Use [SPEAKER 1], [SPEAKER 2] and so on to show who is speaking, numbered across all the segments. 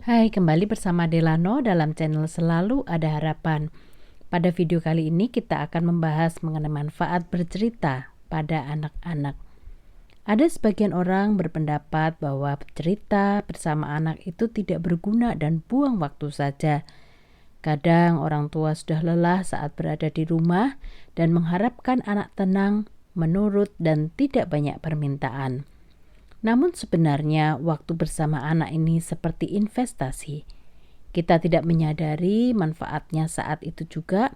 [SPEAKER 1] Hai, kembali bersama Delano dalam channel Selalu Ada Harapan. Pada video kali ini kita akan membahas mengenai manfaat bercerita pada anak-anak. Ada sebagian orang berpendapat bahwa cerita bersama anak itu tidak berguna dan buang waktu saja. Kadang orang tua sudah lelah saat berada di rumah dan mengharapkan anak tenang, menurut, dan tidak banyak permintaan. Namun sebenarnya waktu bersama anak ini seperti investasi. Kita tidak menyadari manfaatnya saat itu juga,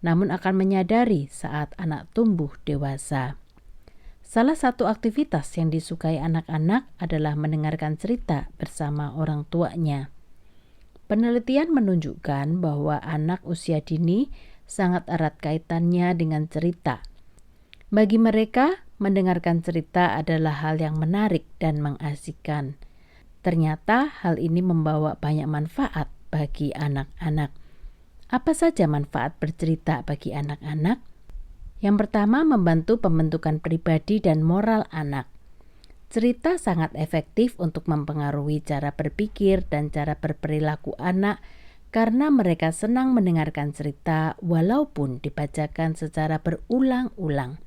[SPEAKER 1] namun akan menyadari saat anak tumbuh dewasa. Salah satu aktivitas yang disukai anak-anak adalah mendengarkan cerita bersama orang tuanya. Penelitian menunjukkan bahwa anak usia dini sangat erat kaitannya dengan cerita. Bagi mereka, mendengarkan cerita adalah hal yang menarik dan mengasihkan. Ternyata hal ini membawa banyak manfaat bagi anak-anak. Apa saja manfaat bercerita bagi anak-anak? Yang pertama, membantu pembentukan pribadi dan moral anak. Cerita sangat efektif untuk mempengaruhi cara berpikir dan cara berperilaku anak karena mereka senang mendengarkan cerita walaupun dibacakan secara berulang-ulang.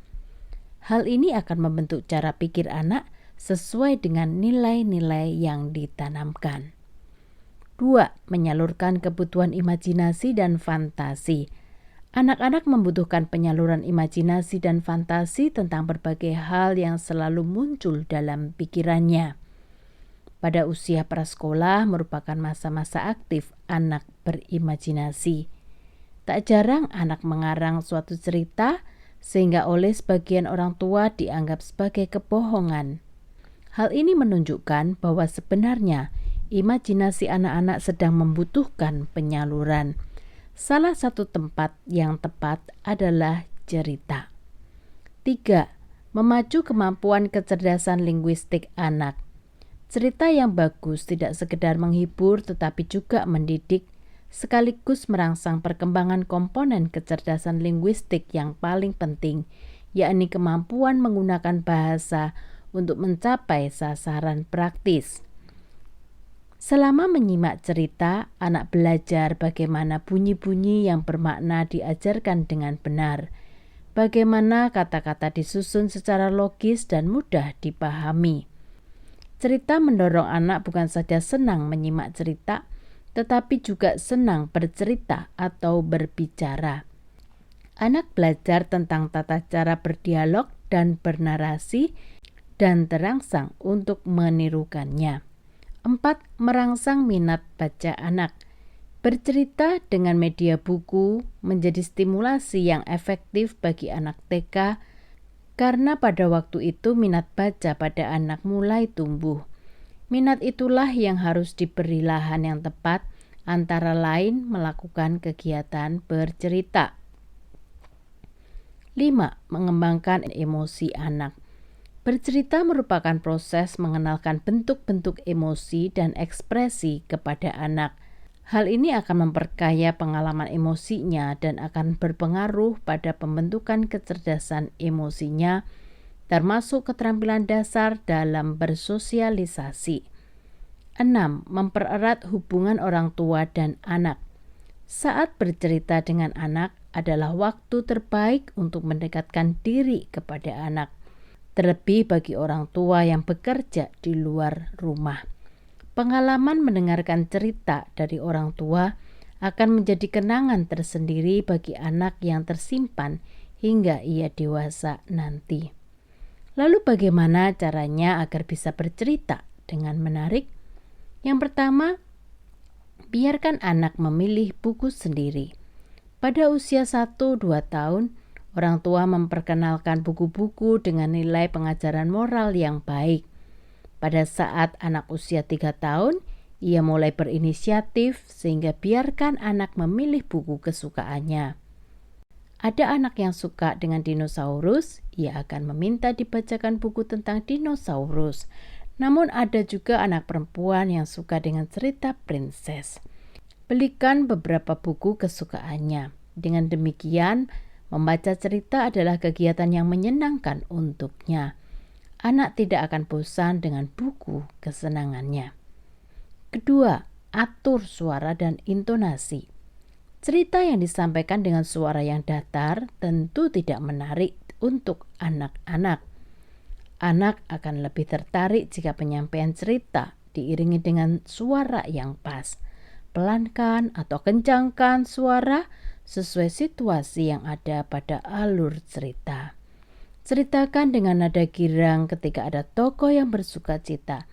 [SPEAKER 1] Hal ini akan membentuk cara pikir anak sesuai dengan nilai-nilai yang ditanamkan. 2. Menyalurkan kebutuhan imajinasi dan fantasi. Anak-anak membutuhkan penyaluran imajinasi dan fantasi tentang berbagai hal yang selalu muncul dalam pikirannya. Pada usia prasekolah merupakan masa-masa aktif anak berimajinasi. Tak jarang anak mengarang suatu cerita sehingga oleh sebagian orang tua dianggap sebagai kebohongan. Hal ini menunjukkan bahwa sebenarnya imajinasi anak-anak sedang membutuhkan penyaluran. Salah satu tempat yang tepat adalah cerita. 3. Memacu kemampuan kecerdasan linguistik anak. Cerita yang bagus tidak sekedar menghibur tetapi juga mendidik, sekaligus merangsang perkembangan komponen kecerdasan linguistik yang paling penting, yakni kemampuan menggunakan bahasa untuk mencapai sasaran praktis. Selama menyimak cerita, anak belajar bagaimana bunyi-bunyi yang bermakna diajarkan dengan benar, bagaimana kata-kata disusun secara logis dan mudah dipahami. Cerita mendorong anak bukan saja senang menyimak cerita, tetapi juga senang bercerita atau berbicara. Anak belajar tentang tata cara berdialog dan bernarasi dan terangsang untuk menirukannya. 4. Merangsang minat baca anak. Bercerita dengan media buku menjadi stimulasi yang efektif bagi anak TK karena pada waktu itu minat baca pada anak mulai tumbuh. Minat itulah yang harus diberi lahan yang tepat, antara lain melakukan kegiatan bercerita. 5. Mengembangkan emosi anak. Bercerita merupakan proses mengenalkan bentuk-bentuk emosi dan ekspresi kepada anak. Hal ini akan memperkaya pengalaman emosinya dan akan berpengaruh pada pembentukan kecerdasan emosinya, termasuk keterampilan dasar dalam bersosialisasi. 6. Mempererat hubungan orang tua dan anak. Saat bercerita dengan anak adalah waktu terbaik untuk mendekatkan diri kepada anak, terlebih bagi orang tua yang bekerja di luar rumah. Pengalaman mendengarkan cerita dari orang tua akan menjadi kenangan tersendiri bagi anak yang tersimpan hingga ia dewasa nanti. Lalu bagaimana caranya agar bisa bercerita dengan menarik? Yang pertama, biarkan anak memilih buku sendiri. Pada usia 1-2 tahun, orang tua memperkenalkan buku-buku dengan nilai pengajaran moral yang baik. Pada saat anak usia 3 tahun, ia mulai berinisiatif sehingga biarkan anak memilih buku kesukaannya. Ada anak yang suka dengan dinosaurus, ia akan meminta dibacakan buku tentang dinosaurus. Namun ada juga anak perempuan yang suka dengan cerita princess. Belikan beberapa buku kesukaannya. Dengan demikian, membaca cerita adalah kegiatan yang menyenangkan untuknya. Anak tidak akan bosan dengan buku kesenangannya. Kedua, atur suara dan intonasi. Cerita yang disampaikan dengan suara yang datar tentu tidak menarik untuk anak-anak. Anak akan lebih tertarik jika penyampaian cerita diiringi dengan suara yang pas. Pelankan atau kencangkan suara sesuai situasi yang ada pada alur cerita. Ceritakan dengan nada girang ketika ada tokoh yang bersuka cita.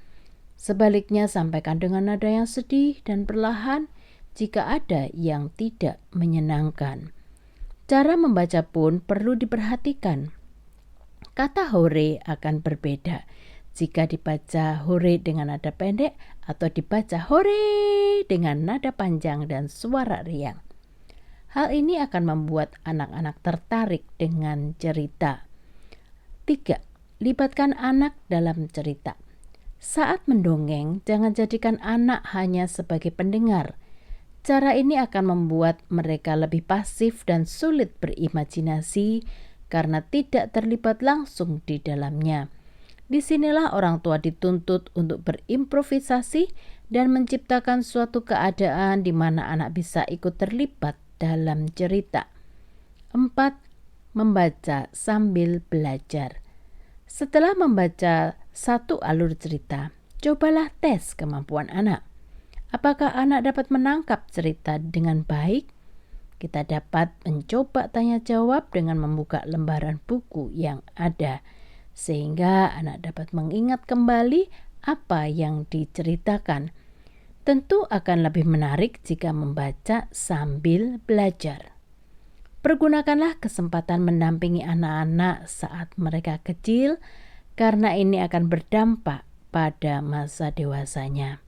[SPEAKER 1] Sebaliknya, sampaikan dengan nada yang sedih dan perlahan jika ada yang tidak menyenangkan. Cara membaca pun perlu diperhatikan. Kata hore akan berbeda jika dibaca hore dengan nada pendek atau dibaca hore dengan nada panjang dan suara riang. Hal ini akan membuat anak-anak tertarik dengan cerita. 3. Libatkan anak dalam cerita. Saat mendongeng, jangan jadikan anak hanya sebagai pendengar. Cara ini akan membuat mereka lebih pasif dan sulit berimajinasi karena tidak terlibat langsung di dalamnya. Disinilah orang tua dituntut untuk berimprovisasi dan menciptakan suatu keadaan di mana anak bisa ikut terlibat dalam cerita. 4. Membaca sambil belajar. Setelah membaca satu alur cerita, cobalah tes kemampuan anak. Apakah anak dapat menangkap cerita dengan baik? Kita dapat mencoba tanya jawab dengan membuka lembaran buku yang ada, sehingga anak dapat mengingat kembali apa yang diceritakan. Tentu akan lebih menarik jika membaca sambil belajar. Pergunakanlah kesempatan mendampingi anak-anak saat mereka kecil, karena ini akan berdampak pada masa dewasanya.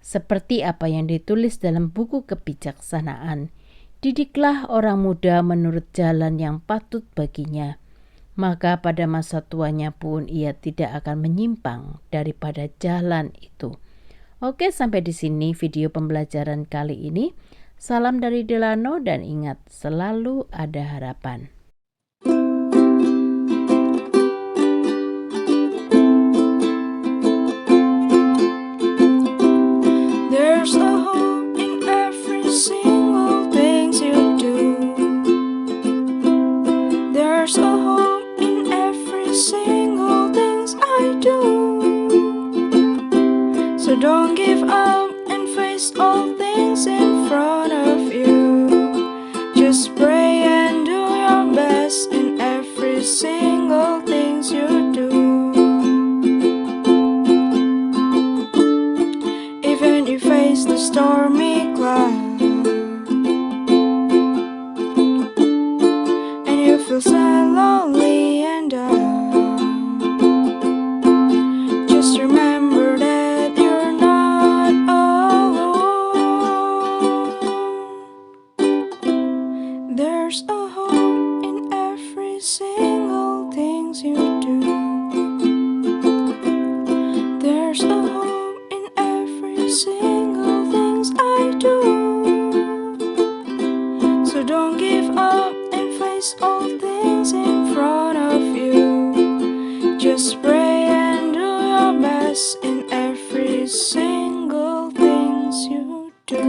[SPEAKER 1] Seperti apa yang ditulis dalam buku kebijaksanaan, didiklah orang muda menurut jalan yang patut baginya, maka pada masa tuanya pun ia tidak akan menyimpang daripada jalan itu. Oke, sampai di sini video pembelajaran kali ini. Salam dari Delano dan ingat, selalu ada harapan.
[SPEAKER 2] There's a hope in every single thing you do. There's a hope in every single thing I do. So don't give up and face all things in front of you. Just pray and do your best in every single thing you do. Even if you face the stormy cloud and you feel sad, lonely and down, just remember that you're not alone. There's a hope in every single thing you do. There's a hope in every single things I do. So don't give up and face all things in front of you. Just pray and do your best in every single things you do.